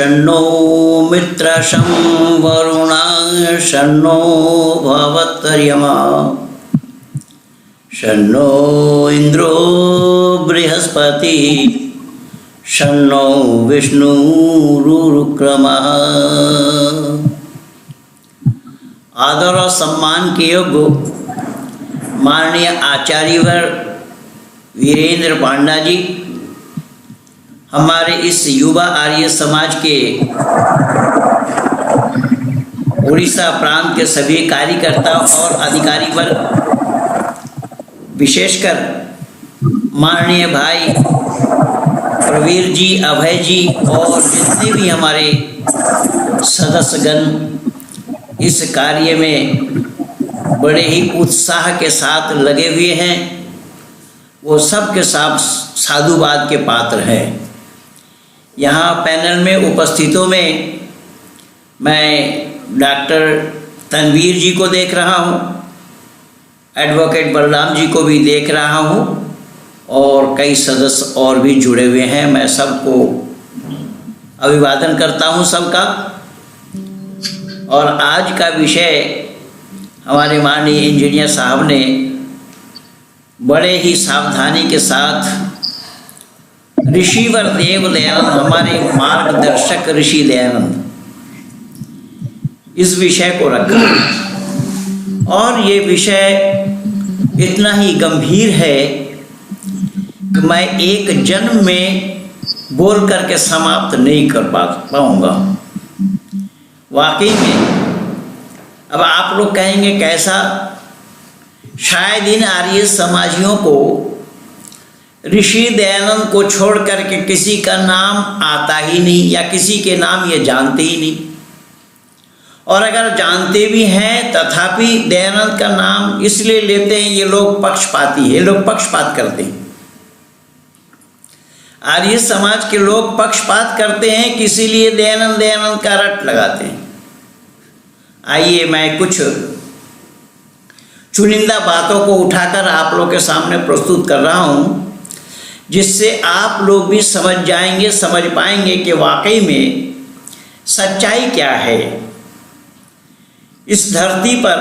शन्नो मित्र शं वरुणा शन्नो भवत्तर्यमा शन्नो इंद्रो बृहस्पति शन्नो विष्णुरुक्रमः। आदर और सम्मान के योग्य माननीय आचार्यवर वीरेंद्र पांडा जी, हमारे इस युवा आर्य समाज के उड़ीसा प्रांत के सभी कार्यकर्ता और अधिकारी वर्ग, विशेषकर माननीय भाई प्रवीर जी, अभय जी और जितने भी हमारे सदस्यगण इस कार्य में बड़े ही उत्साह के साथ लगे हुए हैं, वो सब के सब साधुवाद के पात्र हैं। यहाँ पैनल में उपस्थितों में मैं डॉक्टर तनवीर जी को देख रहा हूँ, एडवोकेट बलराम जी को भी देख रहा हूँ और कई सदस्य और भी जुड़े हुए हैं। मैं सबको अभिवादन करता हूँ सबका। और आज का विषय हमारे माननीय इंजीनियर साहब ने बड़े ही सावधानी के साथ ऋषिवर देव दयानंद, हमारे मार्गदर्शक ऋषि दयानंद, इस विषय को रखा। और ये विषय इतना ही गंभीर है कि मैं एक जन्म में बोल करके समाप्त नहीं कर पाऊंगा। वाकई में अब आप लोग कहेंगे कैसा, शायद इन आर्य समाजियों को ऋषि दयानंद को छोड़ करके किसी का नाम आता ही नहीं या किसी के नाम ये जानते ही नहीं, और अगर जानते भी हैं तथापि दयानंद का नाम इसलिए लेते हैं, ये लोग पक्षपाती है, लोग पक्षपात करते हैं। आर्य समाज के लोग पक्षपात करते हैं कि इसीलिए दयानंद दयानंद का रट लगाते हैं। आइए मैं कुछ चुनिंदा बातों को उठाकर आप लोगों के सामने प्रस्तुत कर रहा हूँ, जिससे आप लोग भी समझ जाएंगे, समझ पाएंगे कि वाकई में सच्चाई क्या है। इस धरती पर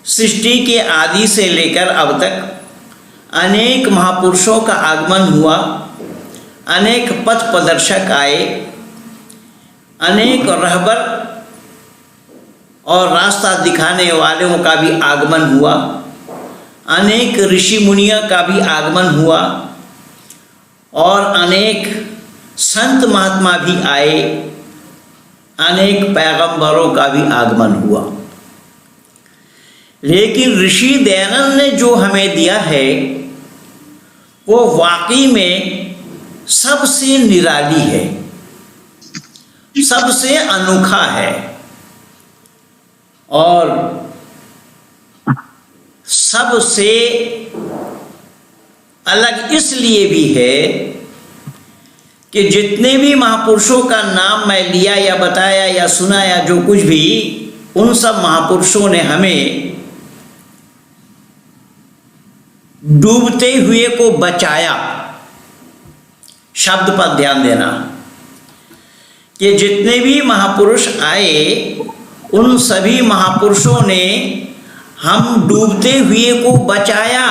सृष्टि के आदि से लेकर अब तक अनेक महापुरुषों का आगमन हुआ, अनेक पथ प्रदर्शक आए, अनेक रहबर और रास्ता दिखाने वालों का भी आगमन हुआ, अनेक ऋषि मुनियों का भी आगमन हुआ और अनेक संत महात्मा भी आए, अनेक पैगंबरों का भी आगमन हुआ। लेकिन ऋषि दयानंद ने जो हमें दिया है वो वाकई में सबसे निराली है, सबसे अनोखा है और सबसे अलग इसलिए भी है कि जितने भी महापुरुषों का नाम मैं लिया या बताया या सुनाया, जो कुछ भी, उन सब महापुरुषों ने हमें डूबते हुए को बचाया। शब्द पर ध्यान देना कि जितने भी महापुरुष आए उन सभी महापुरुषों ने हम डूबते हुए को बचाया,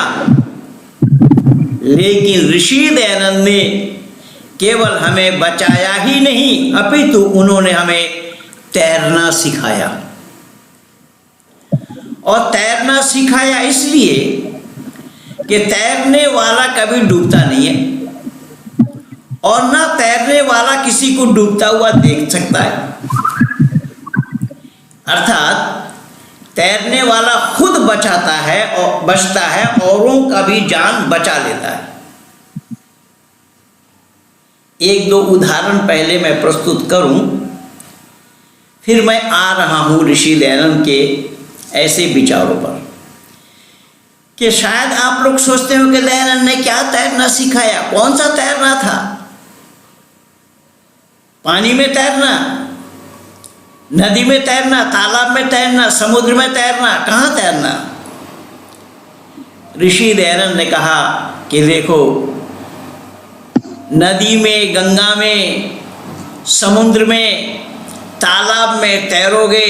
लेकिन ऋषि दयानंद ने केवल हमें बचाया ही नहीं अपितु उन्होंने हमें तैरना सिखाया। और तैरना सिखाया इसलिए कि तैरने वाला कभी डूबता नहीं है और ना तैरने वाला किसी को डूबता हुआ देख सकता है। अर्थात तैरने वाला खुद बचाता है और बचता है, औरों का भी जान बचा लेता है। एक दो उदाहरण पहले मैं प्रस्तुत करूं, फिर मैं आ रहा हूं ऋषि दयानंद के ऐसे विचारों पर कि शायद आप लोग सोचते हो कि दयानंद ने क्या तैरना सिखाया। कौन सा तैरना था? पानी में तैरना, नदी में तैरना, तालाब में तैरना, समुद्र में तैरना, कहाँ तैरना? ऋषि दयानंद ने कहा कि देखो, नदी में, गंगा में समुद्र में, तालाब में तैरोगे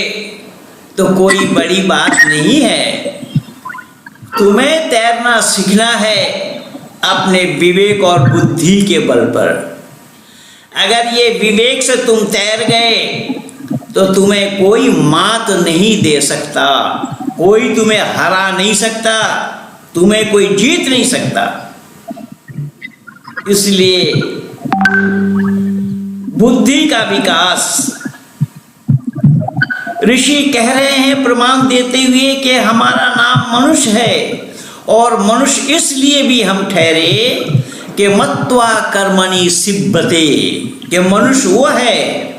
तो कोई बड़ी बात नहीं है। तुम्हें तैरना सीखना है अपने विवेक और बुद्धि के बल पर। अगर ये विवेक से तुम तैर गए तो तुम्हें कोई मात नहीं दे सकता, कोई तुम्हें हरा नहीं सकता, तुम्हें कोई जीत नहीं सकता। इसलिए बुद्धि का विकास, ऋषि कह रहे हैं प्रमाण देते हुए कि हमारा नाम मनुष्य है, और मनुष्य इसलिए भी हम ठहरे कि मत्वा कर्मणि सिद्धते, कि मनुष्य वो है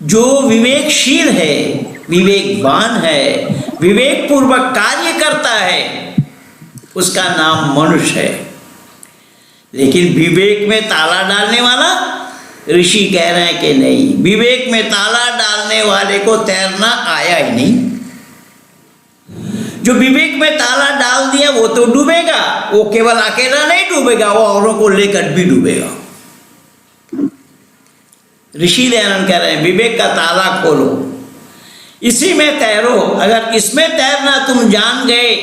जो विवेकशील है, विवेकवान है, विवेक पूर्वक कार्य करता है, उसका नाम मनुष्य है। लेकिन विवेक में ताला डालने वाला, ऋषि कह रहे हैं कि नहीं, विवेक में ताला डालने वाले को तैरना आया ही नहीं। जो विवेक में ताला डाल दिया वो तो डूबेगा, वो केवल अकेला नहीं डूबेगा, वो औरों को लेकर भी डूबेगा। ऋषि दयानंद कह रहे हैं विवेक का ताला खोलो, इसी में तैरो। अगर इसमें तैरना तुम जान गए,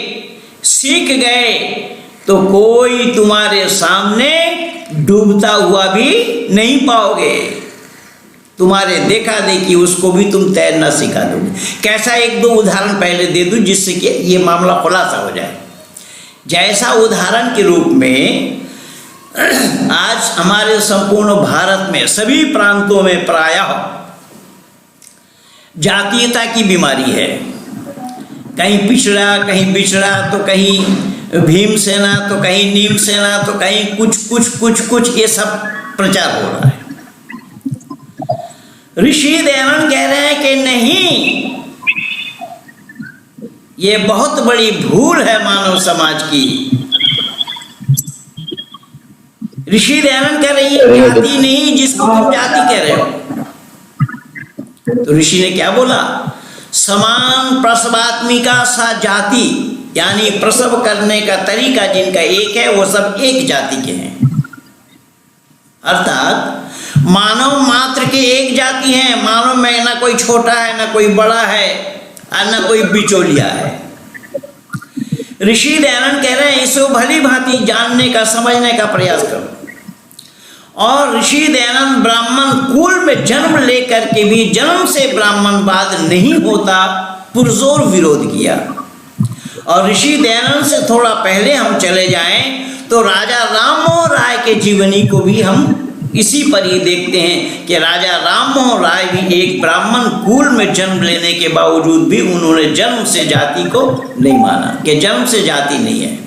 सीख गए, तो कोई तुम्हारे सामने डूबता हुआ भी नहीं पाओगे। तुम्हारे देखा देखी उसको भी तुम तैरना सिखा दोगे। कैसा, एक दो उदाहरण पहले दे दूं जिससे कि ये मामला खुलासा हो जाए। जैसा उदाहरण के रूप में आज हमारे संपूर्ण भारत में सभी प्रांतों में प्रायः जातीयता की बीमारी है। कहीं पिछड़ा, कहीं बिछड़ा, तो कहीं भीमसेना, तो कहीं नीम सेना, तो कहीं कुछ ये सब प्रचार हो रहा है। ऋषि दयानंद कह रहे हैं कि नहीं, ये बहुत बड़ी भूल है मानव समाज की। ऋषि दयानंद कह रही है जाति नहीं जिसको तुम जाति कह रहे हो। तो ऋषि ने क्या बोला, समान प्रसवात्मिका सा जाति, यानी प्रसव करने का तरीका जिनका एक है वो सब एक जाति के हैं। अर्थात मानव मात्र के एक जाति हैं। मानव में ना कोई छोटा है, ना कोई बड़ा है, और ना कोई बिचौलिया है। ऋषि दयानंद कह रहे हैं इसको भली भांति जानने का, समझने का प्रयास करो। और ऋषि दयानंद ब्राह्मण कुल में जन्म लेकर के भी जन्म से ब्राह्मणवाद नहीं होता, पुरजोर विरोध किया। और ऋषि दयानंद से थोड़ा पहले हम चले जाएं तो राजा राममोहन राय के जीवनी को भी हम इसी पर ही देखते हैं कि राजा राममोहन राय भी एक ब्राह्मण कुल में जन्म लेने के बावजूद भी उन्होंने जन्म से जाति को नहीं माना, कि जन्म से जाति नहीं है।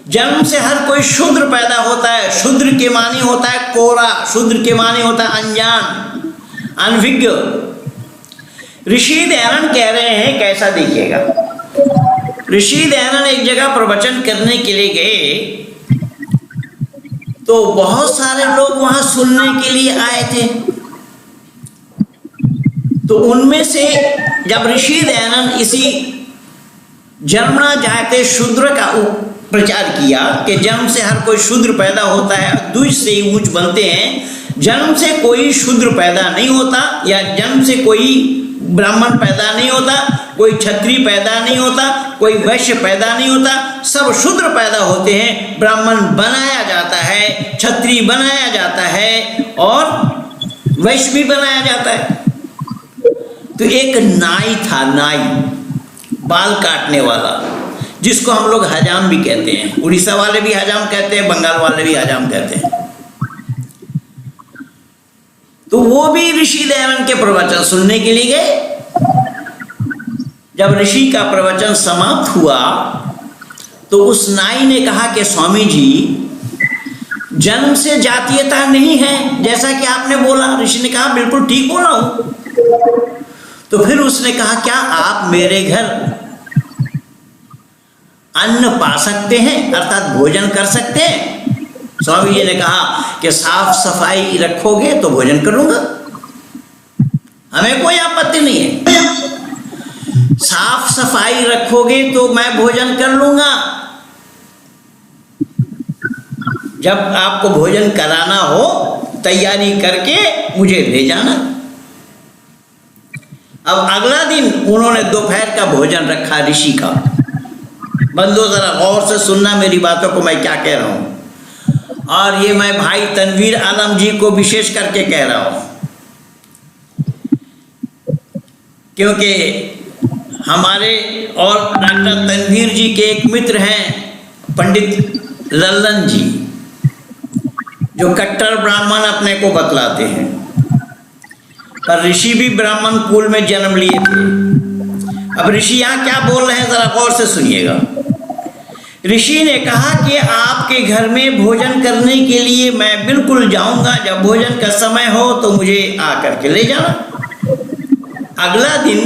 जन्म से हर कोई शूद्र पैदा होता है। शूद्र के माने होता है कोरा, शूद्र के माने होता है अनजान, अनभिज्ञ। ऋषि दयानंद कह रहे हैं कैसा, देखिएगा। ऋषि दयानंद एक जगह प्रवचन करने के लिए गए तो बहुत सारे लोग वहां सुनने के लिए आए थे। तो उनमें से जब ऋषि दयानंद इसी जन्मना जायते शूद्र का प्रचार किया कि जन्म से हर कोई शूद्र पैदा होता है, द्विज से ही ऊंच बनते हैं, जन्म से कोई शूद्र पैदा नहीं होता, या जन्म से कोई ब्राह्मण पैदा नहीं होता, कोई क्षत्रिय पैदा नहीं होता, कोई वैश्य पैदा नहीं होता, सब शूद्र पैदा होते हैं। ब्राह्मण बनाया जाता है, क्षत्रिय बनाया जाता है, और वैश्य भी बनाया जाता है। तो एक नाई था, नाई, बाल काटने वाला, जिसको हम लोग हजाम भी कहते हैं। उड़ीसा वाले भी हजाम कहते हैं, बंगाल वाले भी हजाम कहते हैं। तो वो भी ऋषि दयानंद के प्रवचन सुनने के लिए गए। जब ऋषि का प्रवचन समाप्त हुआ तो उस नाई ने कहा कि स्वामी जी, जन्म से जातीयता नहीं है जैसा कि आपने बोला। ऋषि ने कहा बिल्कुल ठीक बोला हूं। तो फिर उसने कहा क्या आप मेरे घर अन्न पा सकते हैं, अर्थात भोजन कर सकते हैं? स्वामी जी ने कहा कि साफ सफाई रखोगे तो भोजन करूंगा, हमें कोई आपत्ति नहीं है। साफ सफाई रखोगे तो मैं भोजन कर लूंगा। जब आपको भोजन कराना हो तैयारी करके मुझे ले जाना। अब अगला दिन उन्होंने दोपहर का भोजन रखा ऋषि का। बंधुओं जरा गौर से सुनना मेरी बातों को, मैं क्या कह रहा हूं, और ये मैं भाई तनवीर आलम जी को विशेष करके कह रहा हूं, क्योंकि हमारे और डॉक्टर तनवीर जी के एक मित्र हैं पंडित लल्लन जी, जो कट्टर ब्राह्मण अपने को बतलाते हैं, पर ऋषि भी ब्राह्मण कुल में जन्म लिए थे। अब ऋषि यहाँ क्या बोल रहे हैं जरा गौर से सुनिएगा। ऋषि ने कहा कि आपके घर में भोजन करने के लिए मैं बिल्कुल जाऊंगा, जब भोजन का समय हो तो मुझे आकर के ले जाना। अगला दिन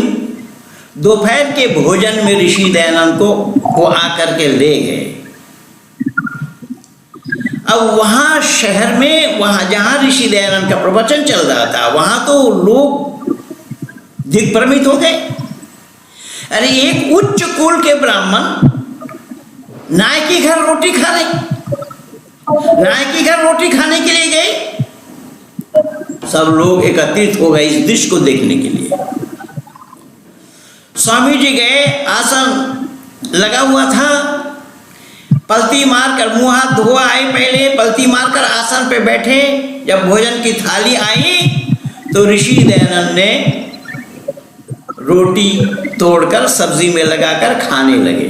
दोपहर के भोजन में ऋषि दयानंद को वो आकर के ले गए। अब वहां शहर में, वहां जहां ऋषि दयानंद का प्रवचन चल रहा था, वहां तो लोग दिग्भ्रमित हो गए। अरे एक उच्च कुल के ब्राह्मण नाय के घर रोटी खा रहे, नाय के घर रोटी खाने के लिए गए। सब लोग एकत्रित हो गए इस दृश्य को देखने के लिए। स्वामी जी गए, आसन लगा हुआ था, पलती मारकर मुंह हाथ धोआ आए, पहले पलती मारकर आसन पे बैठे। जब भोजन की थाली आई तो ऋषि दयानंद ने रोटी तोड़कर सब्जी में लगाकर खाने लगे,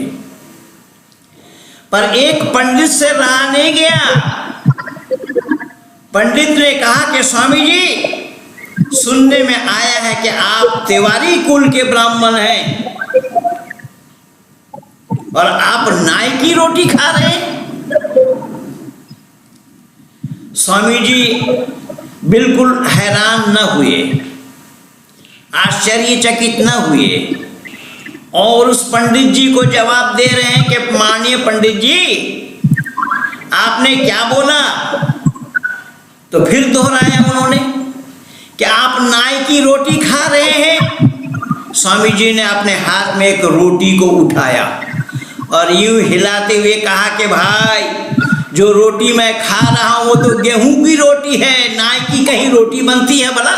पर एक पंडित से रहा नहीं गया। पंडित ने कहा कि स्वामी जी, सुनने में आया है कि आप तिवारी कुल के ब्राह्मण हैं और आप नाई की रोटी खा रहे हैं। स्वामी जी बिल्कुल हैरान न हुए, आश्चर्यचकित न हुए, और उस पंडित जी को जवाब दे रहे हैं कि माननीय पंडित जी, आपने क्या बोला? तो फिर दोहराया उन्होंने कि आप नाई की रोटी खा रहे हैं। स्वामी जी ने अपने हाथ में एक रोटी को उठाया और यूं हिलाते हुए कहा कि भाई, जो रोटी मैं खा रहा हूं वो तो गेहूं की रोटी है, नाई की कहीं रोटी बनती है भला?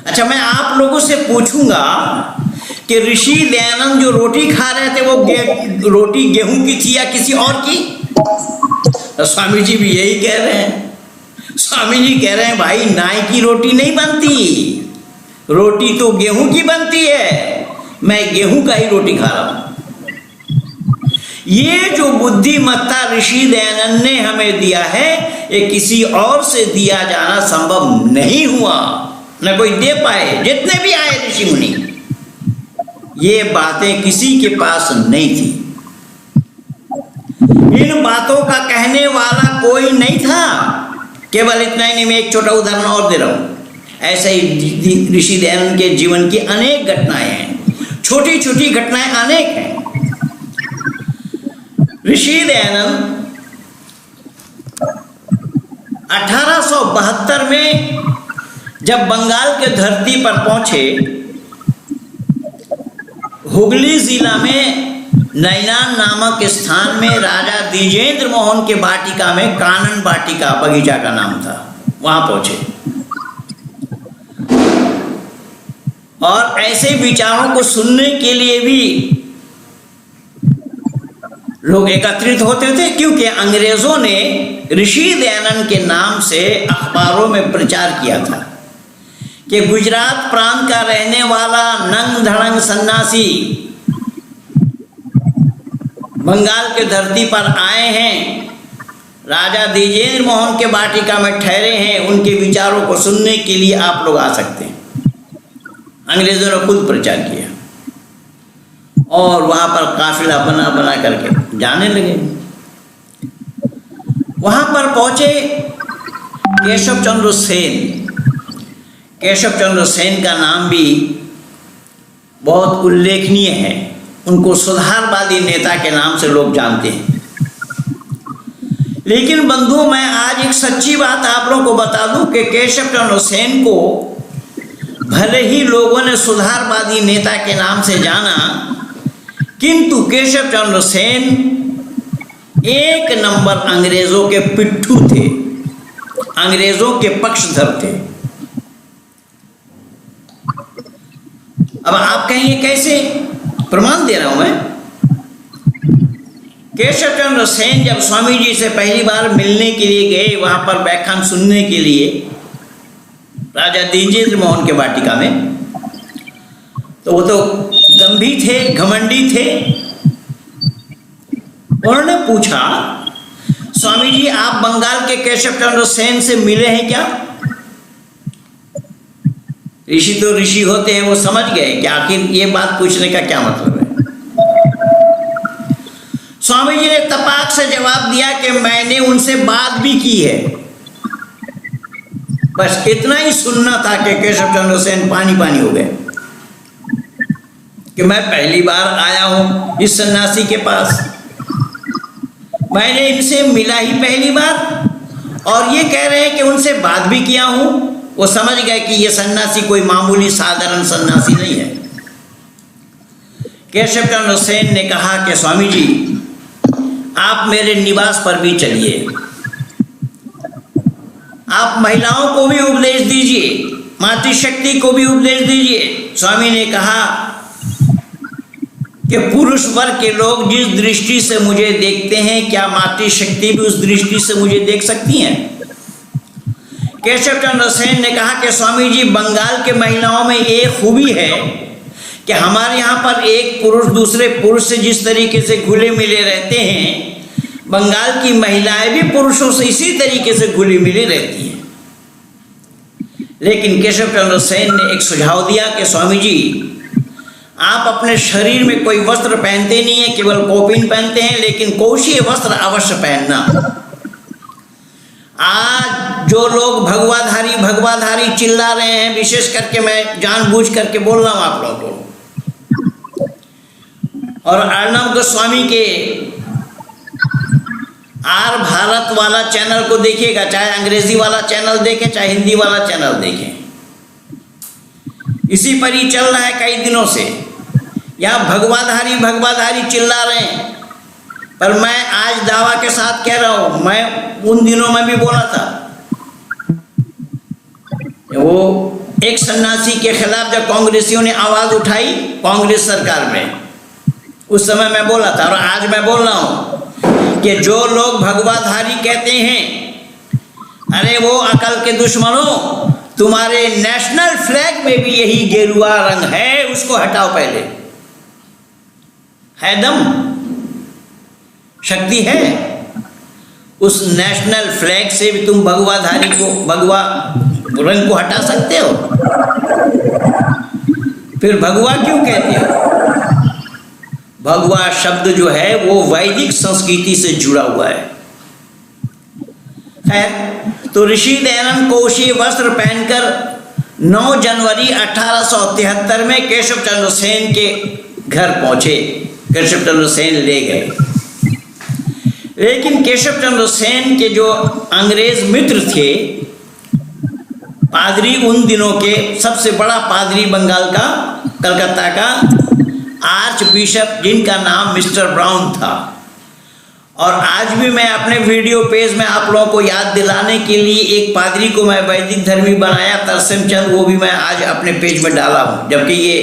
अच्छा, मैं आप लोगों से पूछूंगा कि ऋषि दयानंद जो रोटी खा रहे थे वो रोटी गेहूं की थी या किसी और की? तो स्वामी जी भी यही कह रहे हैं। स्वामी जी कह रहे हैं, भाई नाई की रोटी नहीं बनती, रोटी तो गेहूं की बनती है, मैं गेहूं का ही रोटी खा रहा हूं। ये जो बुद्धिमत्ता ऋषि दयानंद ने हमें दिया है, ये किसी और से दिया जाना संभव नहीं हुआ, न कोई दे पाए। जितने भी आए ऋषि मुनि, ये बातें किसी के पास नहीं थी। इन बातों का कहने वाला कोई नहीं था। केवल इतना ही नहीं, मैं एक छोटा उदाहरण और दे रहा हूं। ऐसे ही ऋषि दयानंद के जीवन की अनेक घटनाएं हैं, छोटी छोटी घटनाएं अनेक हैं। ऋषि दयानंद 1872 में जब बंगाल के धरती पर पहुंचे, हुगली जिला में नैनान नामक स्थान में राजा द्विजेंद्र मोहन के वाटिका में, कानन वाटिका बगीचा का नाम था, वहां पहुंचे और ऐसे विचारों को सुनने के लिए भी लोग एकत्रित होते थे, क्योंकि अंग्रेजों ने ऋषि दयानंद के नाम से अखबारों में प्रचार किया था कि गुजरात प्रांत का रहने वाला नंग धड़ंग सन्यासी बंगाल के धरती पर आए हैं, राजा द्विजेंद्र मोहन के वाटिका में ठहरे हैं, उनके विचारों को सुनने के लिए आप लोग आ सकते हैं। अंग्रेजों ने खुद प्रचार किया और वहां पर काफिला बना बना करके जाने लगे। वहां पर पहुंचे केशव चंद्र सेन। केशव चंद्र सेन का नाम भी बहुत उल्लेखनीय है, उनको सुधारवादी नेता के नाम से लोग जानते हैं। लेकिन बंधुओं, मैं आज एक सच्ची बात आप लोगों को बता दूं कि केशव चंद्र सेन को भले ही लोगों ने सुधारवादी नेता के नाम से जाना, किंतु केशव चंद्र सेन एक नंबर अंग्रेजों के पिट्ठू थे, अंग्रेजों के पक्षधर थे। अब आप कहेंगे कैसे? प्रमाण दे रहा हूं मैं। केशव चंद्र सेन जब स्वामी जी से पहली बार मिलने के लिए गए, वहां पर व्याख्यान सुनने के लिए राजा द्विजेंद्र मोहन के वाटिका में, तो वो तो गंभीर थे, घमंडी थे। उन्होंने पूछा, स्वामी जी आप बंगाल के केशव चंद्र सेन से मिले हैं क्या? ऋषि तो ऋषि होते हैं, वो समझ गए कि आखिर ये बात पूछने का क्या मतलब है। स्वामी जी ने तपाक से जवाब दिया कि मैंने उनसे बात भी की है। बस इतना ही सुनना था कि केशव चंद्र सेन पानी पानी हो गए कि मैं पहली बार आया हूं इस सन्यासी के पास, मैंने इनसे मिला ही पहली बार और ये कह रहे हैं कि उनसे बात भी किया हूं। वो समझ गए कि ये सन्यासी कोई मामूली साधारण सन्यासी नहीं है। केशव चंद्र सेन ने कहा कि स्वामी जी आप मेरे निवास पर भी चलिए, आप महिलाओं को भी उपदेश दीजिए, मातृशक्ति को भी उपदेश दीजिए। स्वामी ने कहा कि पुरुष वर्ग के लोग जिस दृष्टि से मुझे देखते हैं, क्या मातृशक्ति भी उस दृष्टि से मुझे देख सकती हैं? केशव चंद्र सेन ने कहा कि स्वामी जी बंगाल के महिलाओं में एक खूबी है कि हमारे यहाँ पर एक पुरुष दूसरे पुरुष से जिस तरीके से घुले मिले रहते हैं, बंगाल की महिलाएं भी पुरुषों से इसी तरीके से घुली मिली रहती हैं। लेकिन केशव चंद्र सेन ने एक सुझाव दिया कि स्वामी जी आप अपने शरीर में कोई वस्त्र पहनते नहीं है, केवल कौपीन पहनते हैं, लेकिन कौशीय वस्त्र अवश्य पहनना। आज जो लोग भगवाधारी चिल्ला रहे हैं, विशेष करके मैं जानबूझ करके बोल रहा हूं आप लोगों को, और अर्णव गोस्वामी के आर भारत वाला चैनल को देखिएगा, चाहे अंग्रेजी वाला चैनल देखें चाहे हिंदी वाला चैनल देखें, इसी पर ही चल रहा है कई दिनों से। यहाँ भगवाधारी चिल्ला रहे हैं, पर मैं आज दावा के साथ कह रहा हूं, मैं उन दिनों में भी बोला था। वो एक सन्यासी के खिलाफ जब कांग्रेसियों ने आवाज उठाई कांग्रेस सरकार में, उस समय मैं बोला था, और आज मैं बोल रहा हूं कि जो लोग भगवाधारी कहते हैं, अरे वो अकल के दुश्मनों, तुम्हारे नेशनल फ्लैग में भी यही गेरुआ रंग है, उसको हटाओ पहले। है दम, शक्ति है, उस नेशनल फ्लैग से भी तुम भगवाधारी को, भगवा रंग को हटा सकते हो? फिर भगवा क्यों कहते हो? भगवा शब्द जो है वो वैदिक संस्कृति से जुड़ा हुआ है। तो ऋषि दयानंद कौशीय वस्त्र पहनकर 9 जनवरी 1873 में केशव चंद्र सेन के घर पहुंचे। केशव चंद्र सेन ले गए, लेकिन केशव चंद्र सेन के जो अंग्रेज मित्र थे, पादरी, उन दिनों के सबसे बड़ा पादरी बंगाल का, कलकत्ता का आर्च बिशप, जिनका नाम मिस्टर ब्राउन था। और आज भी मैं अपने वीडियो पेज में आप लोगों को याद दिलाने के लिए एक पादरी को मैं वैदिक धर्मी बनाया, तरसेम चंद, वो भी मैं आज अपने पेज में डाला हूँ, जबकि ये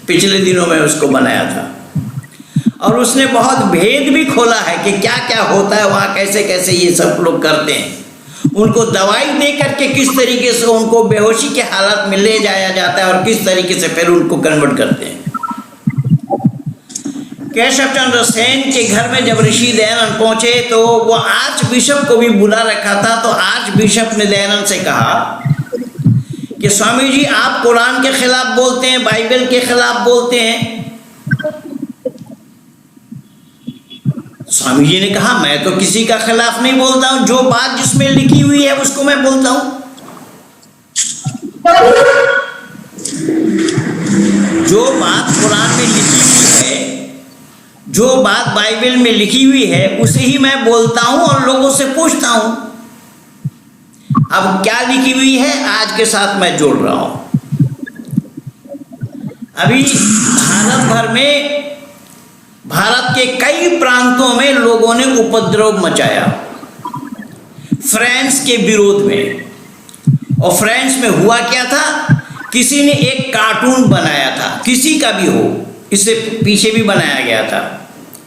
पिछले दिनों में उसको बनाया था। और उसने बहुत भेद भी खोला है कि क्या क्या होता है वहाँ, कैसे कैसे ये सब लोग करते हैं। उनको दवाई दे करके किस तरीके से उनको बेहोशी के हालत में ले जाया जाता है और किस तरीके से फिर उनको कन्वर्ट करते हैं। केशव चंद्र सेन के घर में जब ऋषि दयानंद पहुंचे तो वो आर्च बिशप को भी बुला रखा था। तो आर्च बिशप ने दयानंद से कहा कि स्वामी जी आप कुरान के खिलाफ बोलते हैं, बाइबल के खिलाफ बोलते हैं। स्वामी जी ने कहा मैं तो किसी का खिलाफ नहीं बोलता हूं, जो बात जिसमें लिखी हुई है उसको मैं बोलता हूं। जो बात कुरान में लिखी हुई है, जो बात बाइबल में लिखी हुई है, उसे ही मैं बोलता हूं और लोगों से पूछता हूं। अब क्या लिखी हुई है आज के साथ मैं जोड़ रहा हूं। अभी भारत भर में भारत के कई प्रांतों में लोगों ने उपद्रव मचाया फ्रांस के विरोध में। और फ्रांस में हुआ क्या था, किसी ने एक कार्टून बनाया था, किसी का भी हो, इससे पीछे भी बनाया गया था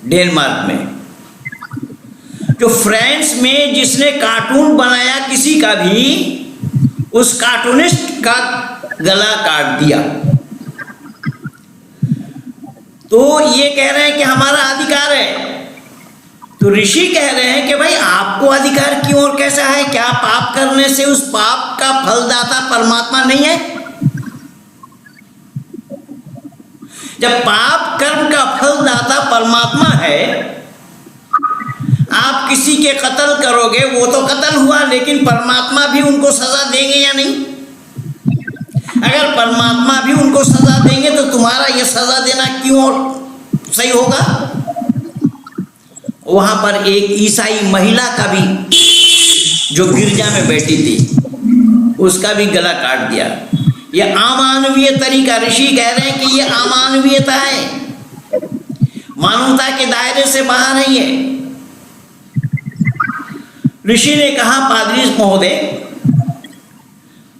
डेनमार्क में। जो फ्रांस में जिसने कार्टून बनाया किसी का भी, उस कार्टूनिस्ट का गला काट दिया। तो ये कह रहे हैं कि हमारा अधिकार है। तो ऋषि कह रहे हैं कि भाई आपको अधिकार क्यों और कैसा है? क्या पाप करने से उस पाप का फलदाता परमात्मा नहीं है? जब पाप कर्म का फलदाता परमात्मा है, आप किसी के कत्ल करोगे, वो तो कत्ल हुआ, लेकिन परमात्मा भी उनको सजा देंगे या नहीं? अगर परमात्मा भी उनको सजा देंगे तो तुम्हारा ये सजा देना क्यों और सही होगा? वहां पर एक ईसाई महिला का भी, जो गिरजा में बैठी थी, उसका भी गला काट दिया। ये अमानवीय तरीका, ऋषि कह रहे हैं कि ये अमानवीयता है, मानवता के दायरे से बाहर है ये। ऋषि ने कहा, पादरी महोदय,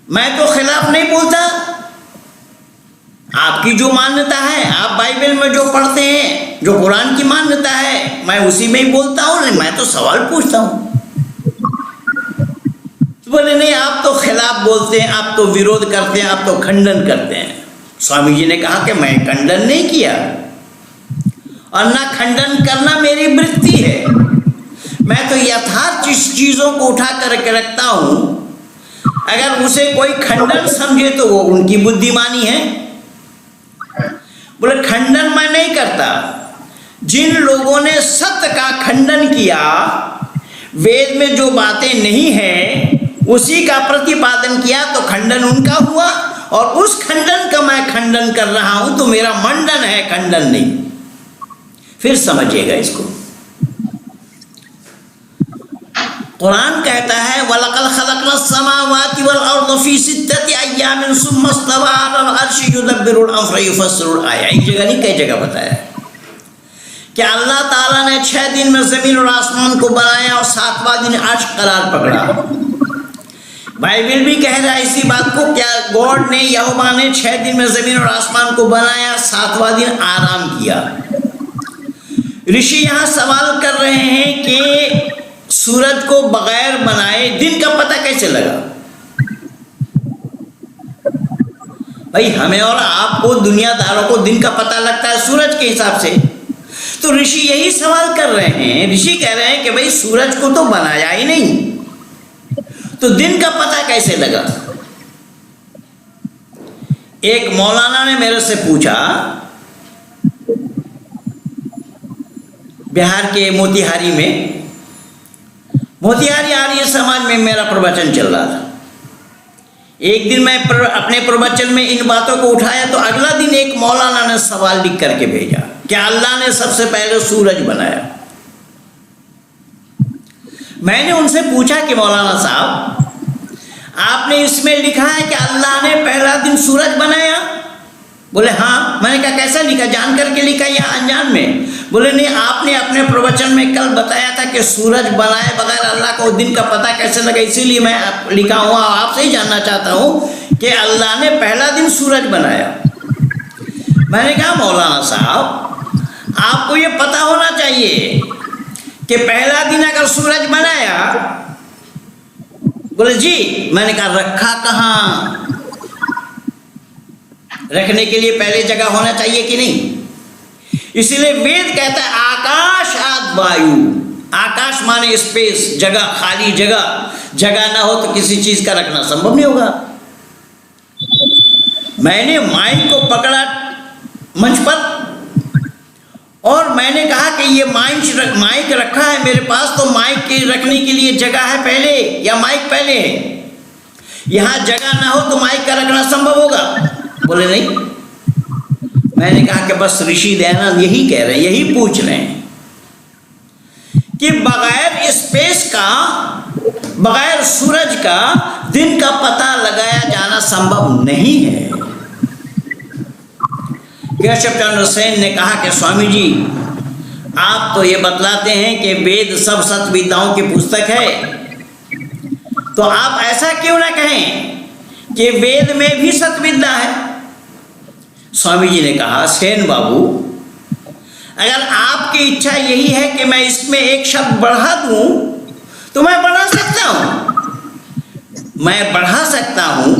मैं तो खिलाफ नहीं बोलता, आपकी जो मान्यता है, आप बाइबल में जो पढ़ते हैं, जो कुरान की मान्यता है, मैं उसी में ही बोलता हूं, मैं तो सवाल पूछता हूं। तो बोले नहीं, आप तो खिलाफ बोलते हैं, आप तो विरोध करते हैं, आप तो खंडन करते हैं। स्वामी जी ने कहा कि मैं खंडन नहीं किया, और ना खंडन करना मेरी वृत्ति है। मैं तो यथार्थ चीजों को उठा करके रखता हूं। अगर उसे कोई खंडन समझे तो वो उनकी बुद्धिमानी है। बोले खंडन मैं नहीं करता। जिन लोगों ने सत्य का खंडन किया, वेद में जो बातें नहीं हैं उसी का प्रतिपादन किया, तो खंडन उनका हुआ, और उस खंडन का मैं खंडन कर रहा हूं, तो मेरा मंडन है, खंडन नहीं। फिर समझिएगा इसको। कुरान कहता है, वलक़द ख़लक़ना समावाति वल अर्ज़ फ़ी सित्तति अय्यामिन सुम्मा इस्तवा अलल अर्शि युदब्बिरुल अम्र युफ़स्सिरुल आयात। एक जगह नहीं, कई जगह बताया कि अल्लाह ताला ने 6 दिन में ज़मीन और आसमान को बनाया और 7वां दिन अर्श करार पकड़ा। बाइबल भी कह रहा है इसी बात को, क्या गॉड ने, यहोवा ने 6 दिन में ज़मीन और आसमान को बनाया, 7वां दिन आराम किया। ऋषि यहाँ सवाल कर रहे हैं कि सूरज को बगैर बनाए दिन का पता कैसे लगा? भाई हमें और आपको, दुनियादारों को दिन का पता लगता है सूरज के हिसाब से। तो ऋषि यही सवाल कर रहे हैं। ऋषि कह रहे हैं कि भाई सूरज को तो बनाया ही नहीं, तो दिन का पता कैसे लगा? एक मौलाना ने मेरे से पूछा, बिहार के मोतिहारी में, मोतिहारी आर्य समाज में मेरा प्रवचन चल रहा था। एक दिन मैं अपने प्रवचन में इन बातों को उठाया, तो अगला दिन एक मौलाना ने सवाल लिख करके भेजा कि अल्लाह ने सबसे पहले सूरज बनाया। मैंने उनसे पूछा कि मौलाना साहब, आपने इसमें लिखा है कि अल्लाह ने पहला दिन सूरज बनाया? बोले हाँ। मैंने कहा कैसा लिखा, जान करके लिखा या अनजान में? बोले नहीं, आपने अपने प्रवचन में कल बताया था कि सूरज बनाए बगैर अल्लाह को दिन का पता कैसे लगा, इसीलिए मैं लिखा हुआ आपसे ही जानना चाहता हूँ कि अल्लाह ने पहला दिन सूरज बनाया। मैंने कहा मौलाना साहब, आपको ये पता होना चाहिए कि पहला दिन अगर सूरज बनाया। बोले जी। मैंने कहा रखा कहाँ? रखने के लिए पहले जगह होना चाहिए कि नहीं? इसलिए वेद कहता है आकाश आद वायु। आकाश माने स्पेस, जगह, खाली जगह। जगह ना हो तो किसी चीज का रखना संभव नहीं होगा। मैंने माइक को पकड़ा मंच पर और मैंने कहा कि ये माइक रखा है मेरे पास, तो माइक के रखने के लिए जगह है पहले या माइक पहले है? यहां जगह ना हो तो माइक का रखना संभव होगा? बोले नहीं। मैंने कहा कि बस ऋषि दयानंद यही कह रहे हैं, यही पूछ रहे हैं कि बगैर स्पेस का, बगैर सूरज का दिन का पता लगाया जाना संभव नहीं है। केशव चंद्र सेन ने कहा कि स्वामी जी, आप तो ये बतलाते हैं कि वेद सब सत विद्याओं की पुस्तक है, तो आप ऐसा क्यों ना कहें कि वेद में भी सत विद्या है? स्वामी जी ने कहा, सेन बाबू, अगर आपकी इच्छा यही है कि मैं इसमें एक शब्द बढ़ा दूं तो मैं बढ़ा सकता हूं। मैं बढ़ा सकता हूं,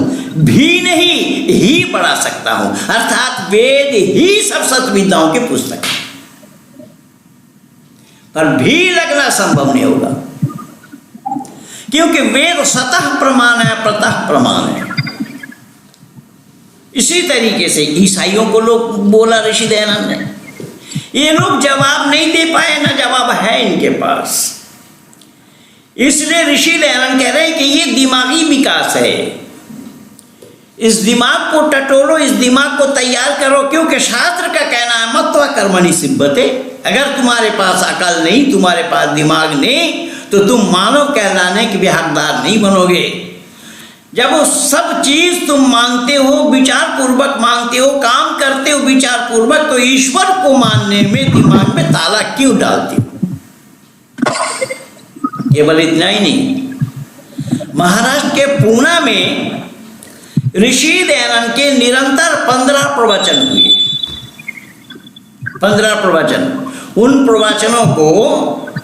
भी नहीं ही बढ़ा सकता हूं, अर्थात वेद ही सब सत विद्याओं की पुस्तक है। पर भी लगना संभव नहीं होगा, क्योंकि वेद सतः प्रमाण है, प्रतः प्रमाण है। इसी तरीके से ईसाइयों को लोग बोला ऋषि दयानंद ने, ये लोग जवाब नहीं दे पाए, ना जवाब है इनके पास। इसलिए ऋषि दयानंद कह रहे हैं कि ये दिमागी विकास है, इस दिमाग को टटोलो, इस दिमाग को तैयार करो, क्योंकि शास्त्र का कहना है मत्वा कर्मणि सिद्धते। अगर तुम्हारे पास अकल नहीं, तुम्हारे पास दिमाग नहीं, तो तुम मानव कहलाने के भी हकदार नहीं बनोगे। जब वो सब चीज तुम मांगते हो, विचार पूर्वक मांगते हो, काम करते हो विचार पूर्वक, तो ईश्वर को मानने में दिमाग में ताला क्यों डालते हो? केवल इतना ही नहीं, महाराष्ट्र के पूना में ऋषि दयानंद के निरंतर 15 प्रवचन हुए। 15 प्रवचन, उन प्रवचनों को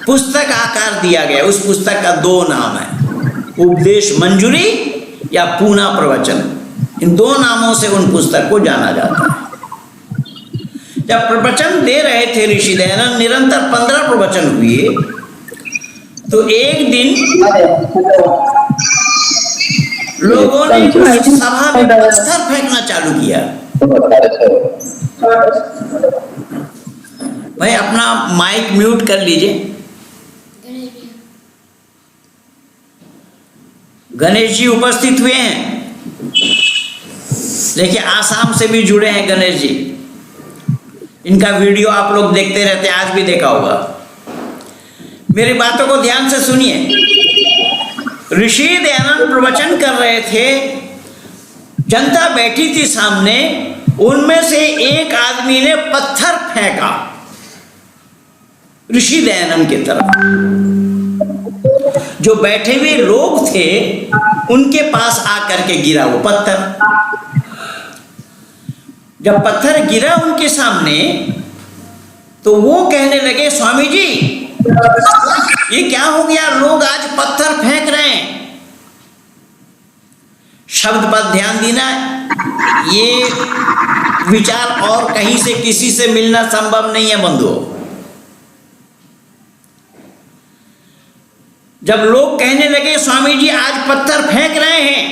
पुस्तक आकार दिया गया। उस पुस्तक का 2 नाम है, उपदेश मंजूरी या पूना प्रवचन। इन 2 नामों से उन पुस्तक को जाना जाता है। जब प्रवचन दे रहे थे ऋषि दयानंद, निरंतर 15 प्रवचन हुए, तो एक दिन लोगों ने सभा में पत्थर फेंकना चालू किया। भाई अपना माइक म्यूट कर लीजिए। गणेश जी उपस्थित हुए हैं, देखिए आसाम से भी जुड़े हैं गणेश जी। इनका वीडियो आप लोग देखते रहते हैं, आज भी देखा होगा। मेरी बातों को ध्यान से सुनिए। ऋषि दयानंद प्रवचन कर रहे थे, जनता बैठी थी सामने, उनमें से एक आदमी ने पत्थर फेंका ऋषि दयानंद की तरफ। जो बैठे हुए लोग थे उनके पास आकर के गिरा वो पत्थर। जब पत्थर गिरा उनके सामने, तो वो कहने लगे, स्वामी जी ये क्या हो गया, लोग आज पत्थर फेंक रहे हैं। शब्द पर ध्यान देना, ये विचार और कहीं से किसी से मिलना संभव नहीं है बंधुओं। जब लोग कहने लगे स्वामी जी आज पत्थर फेंक रहे हैं,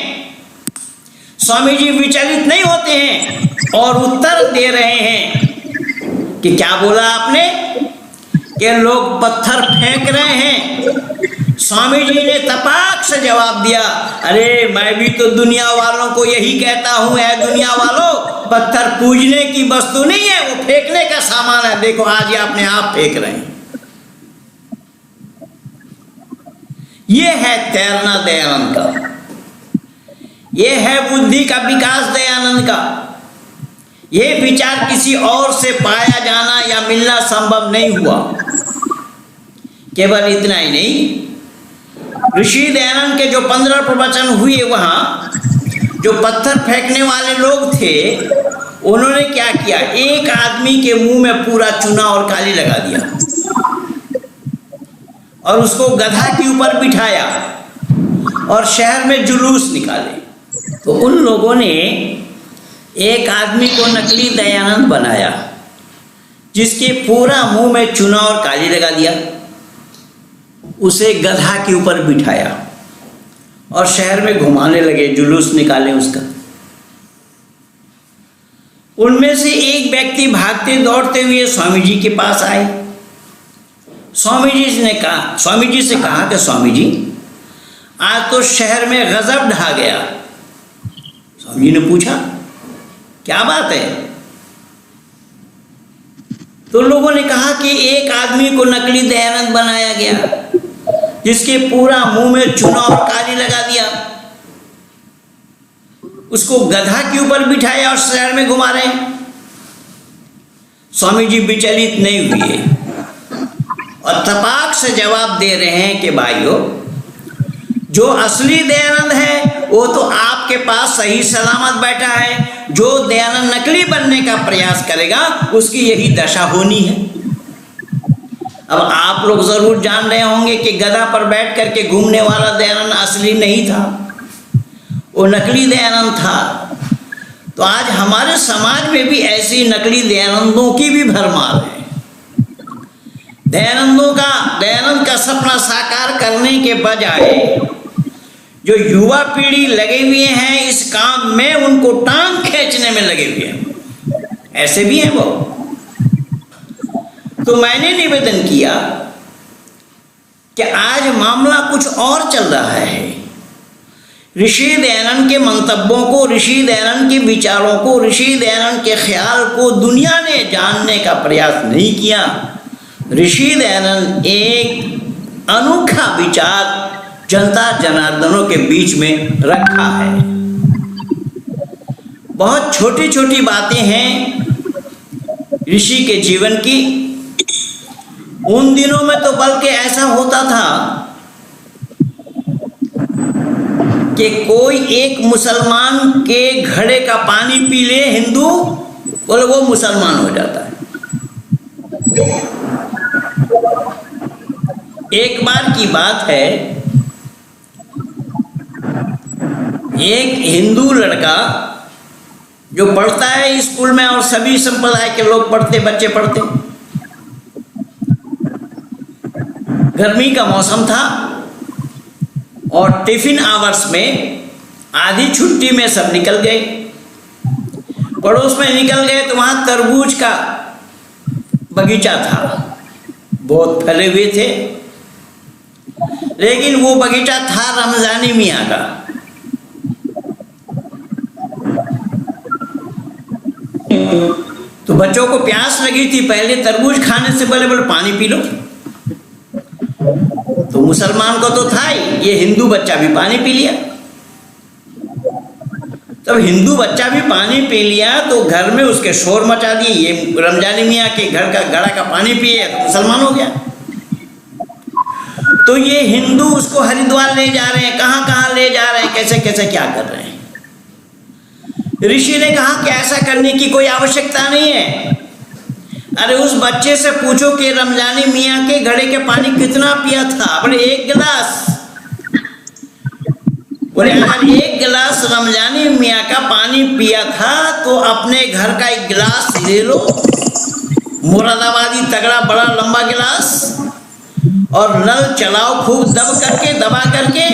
स्वामी जी विचलित नहीं होते हैं और उत्तर दे रहे हैं कि क्या बोला आपने, कि लोग पत्थर फेंक रहे हैं। स्वामी जी ने तपाक से जवाब दिया, अरे मैं भी तो दुनिया वालों को यही कहता हूं, है दुनिया वालों, पत्थर पूजने की वस्तु नहीं है, वो फेंकने का सामान है। देखो आज ये अपने आप फेंक रहे हैं। ये है तैरना दयानंद का, ये है बुद्धि का विकास दयानंद का। ये विचार किसी और से पाया जाना या मिलना संभव नहीं हुआ। केवल इतना ही नहीं, ऋषि दयानंद के जो 15 प्रवचन हुए, वहां जो पत्थर फेंकने वाले लोग थे, उन्होंने क्या किया, एक आदमी के मुंह में पूरा चूना और काली लगा दिया और उसको गधा के ऊपर बिठाया और शहर में जुलूस निकाले। तो उन लोगों ने एक आदमी को नकली दयानंद बनाया, जिसके पूरा मुंह में चूना और काली लगा दिया, उसे गधा के ऊपर बिठाया और शहर में घुमाने लगे, जुलूस निकाले उसका। उनमें से एक व्यक्ति भागते दौड़ते हुए स्वामी जी के पास आए। स्वामी जी से कहा कि स्वामी जी आज तो शहर में गजब ढा गया। स्वामी जी ने पूछा क्या बात है? तो लोगों ने कहा कि एक आदमी को नकली दयानंद बनाया गया, जिसके पूरा मुंह में चूना और काली लगा दिया, उसको गधा के ऊपर बिठाया और शहर में घुमा रहे। स्वामी जी विचलित नहीं हुए और तपाक से जवाब दे रहे हैं कि भाइयों, जो असली दयानंद है वो तो आपके पास सही सलामत बैठा है, जो दयानंद नकली बनने का प्रयास करेगा उसकी यही दशा होनी है। अब आप लोग जरूर जान रहे होंगे कि गधा पर बैठ करके घूमने वाला दयानंद असली नहीं था, वो नकली दयानंद था। तो आज हमारे समाज में भी ऐसी नकली दयानंदों की भी भरमार है। दयानंद का सपना साकार करने के बजाय जो युवा पीढ़ी लगे हुए हैं इस काम में, उनको टांग खींचने में लगे हुए हैं, ऐसे भी हैं वो। तो मैंने निवेदन किया कि आज मामला कुछ और चल रहा है। ऋषि दयानंद के मंतव्यों को, ऋषि दयानंद के विचारों को, ऋषि दयानंद के ख्याल को दुनिया ने जानने का प्रयास नहीं किया। ऋषि दयानंद एक अनोखा विचार जनता जनार्दनों के बीच में रखा है। बहुत छोटी छोटी बातें हैं ऋषि के जीवन की। उन दिनों में तो बल्कि ऐसा होता था कि कोई एक मुसलमान के घड़े का पानी पी ले हिंदू, बोले वो मुसलमान हो जाता है। एक बार की बात है, एक हिंदू लड़का जो पढ़ता है स्कूल में और सभी संप्रदाय के लोग पढ़ते, बच्चे पढ़ते, गर्मी का मौसम था और टिफिन आवर्स में आधी छुट्टी में सब निकल गए, पड़ोस में निकल गए। तो वहां तरबूज का बगीचा था, बहुत फैले हुए थे, लेकिन वो बगीचा था रमजानी मियाँ का। तो बच्चों को प्यास लगी थी, पहले तरबूज खाने से पहले बोले पानी पी लो। तो मुसलमान को तो था ही, ये हिंदू बच्चा भी पानी पी लिया। तब हिंदू बच्चा भी पानी पी लिया तो घर में उसके शोर मचा दिए, ये रमजानी मियाँ के घर का घड़ा का पानी पिए तो मुसलमान हो गया। तो ये हिंदू उसको हरिद्वार ले जा रहे हैं, कहाँ कहाँ ले जा रहे हैं, कैसे कैसे क्या कर रहे हैं। ऋषि ने कहा कि ऐसा करने की कोई आवश्यकता नहीं है। अरे उस बच्चे से पूछो कि रमजानी मियाँ के घड़े के पानी कितना पिया था। बोले 1 गिलास। बोले अगर 1 गिलास रमजानी मियाँ का पानी पिया था तो अपने घर का 1 गिलास ले लो, मुरादाबादी तगड़ा बड़ा लंबा गिलास, और नल चलाओ, खूब दबा करके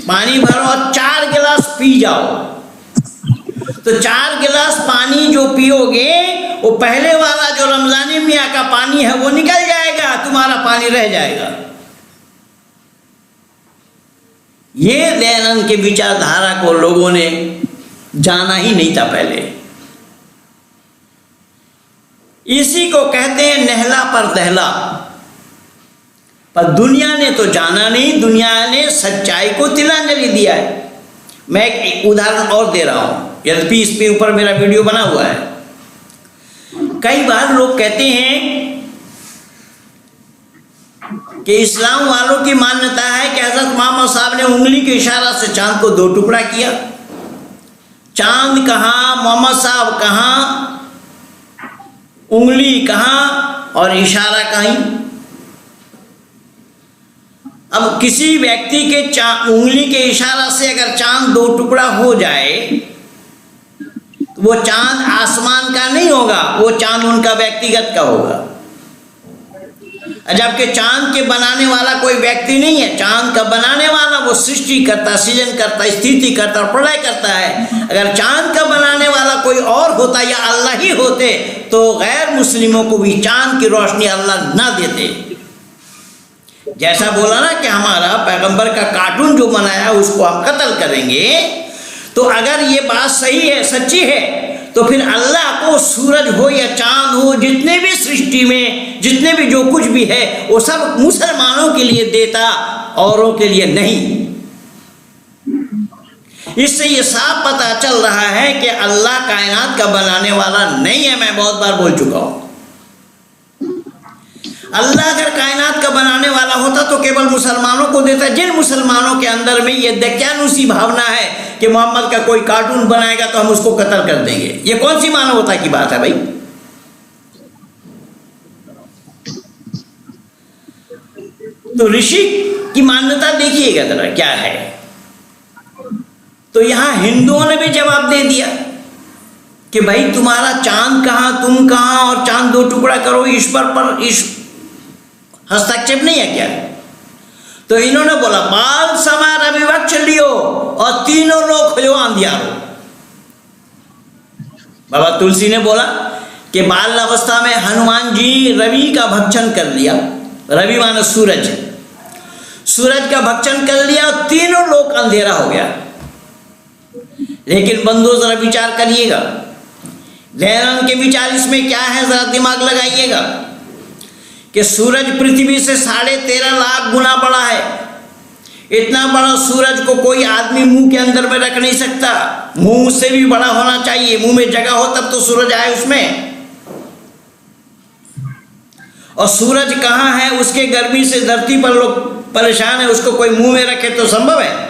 पानी भरो और 4 गिलास पी जाओ। तो 4 गिलास पानी जो पियोगे वो पहले वाला जो रमजानी मियाँ का पानी है वो निकल जाएगा, तुम्हारा पानी रह जाएगा। ये दयानंद के विचारधारा को लोगों ने जाना ही नहीं था पहले। इसी को कहते हैं नहला पर दहला। पर दुनिया ने तो जाना नहीं, दुनिया ने सच्चाई को तिलांजलि दिया है। मैं एक उदाहरण और दे रहा हूं, यद्यपि इस पे ऊपर मेरा वीडियो बना हुआ है। कई बार लोग कहते हैं कि इस्लाम वालों की मान्यता है कि हजरत मोहम्मद साहब ने उंगली के इशारा से चांद को 2 टुकड़ा किया। चांद कहाँ, मोहम्मद साहब कहाँ, उंगली कहाँ और इशारा कहीं। अब किसी व्यक्ति के उंगली के इशारा से अगर चांद 2 टुकड़ा हो जाए तो वो चांद आसमान का नहीं होगा, वो चांद उनका व्यक्तिगत का होगा। जबकि चांद के बनाने वाला कोई व्यक्ति नहीं है, चांद का बनाने वाला वो सृष्टि करता, सृजन करता, स्थिति करता और प्रलय करता है। अगर चांद का बनाने वाला कोई और होता या अल्लाह ही होते तो गैर मुस्लिमों को भी चांद की रोशनी अल्लाह ना देते। जैसा बोला ना कि हमारा पैगंबर का कार्टून जो बनाया उसको हम कत्ल करेंगे, तो अगर ये बात सही है, सच्ची है, तो फिर अल्लाह को सूरज हो या चांद हो, जितने भी सृष्टि में जितने भी जो कुछ भी है वो सब मुसलमानों के लिए देता, औरों के लिए नहीं। इससे ये साफ पता चल रहा है कि अल्लाह कायनात का बनाने वाला नहीं है। मैं बहुत बार बोल चुका हूं। अल्लाह अगर कायनात का बनाने वाला होता तो केवल मुसलमानों को देता। जिन मुसलमानों के अंदर में ये दक्यानुसी भावना है कि मोहम्मद का कोई कार्टून बनाएगा तो हम उसको कत्ल कर देंगे, ये कौन सी मानवता की बात है भाई? तो ऋषि की मान्यता देखिएगा जरा क्या है। तो यहां हिंदुओं ने भी जवाब दे दिया कि भाई तुम्हारा चांद कहां, तुम कहां, और चांद दो टुकड़ा करो, ईश्वर पर हस्तक्षेप नहीं है क्या? तो इन्होंने बोला बाल समय रवि वक्ष लियो और तीनों लोग खोजो अंधियारो। बाबा तुलसी ने बोला कि बाल अवस्था में हनुमान जी रवि का भक्षण कर लिया। रवि माने सूरज, सूरज का भक्षण कर लिया और तीनों लोग अंधेरा हो गया। लेकिन बंधुओं जरा विचार करिएगा, दयानंद के विचार इसमें क्या है, जरा दिमाग लगाइएगा कि सूरज पृथ्वी से 13.5 लाख गुना बड़ा है। इतना बड़ा सूरज को कोई आदमी मुंह के अंदर में रख नहीं सकता, मुंह से भी बड़ा होना चाहिए, मुंह में जगह हो तब तो सूरज आए उसमें। और सूरज कहाँ है, उसके गर्मी से धरती पर लोग परेशान है, उसको कोई मुंह में रखे तो संभव है?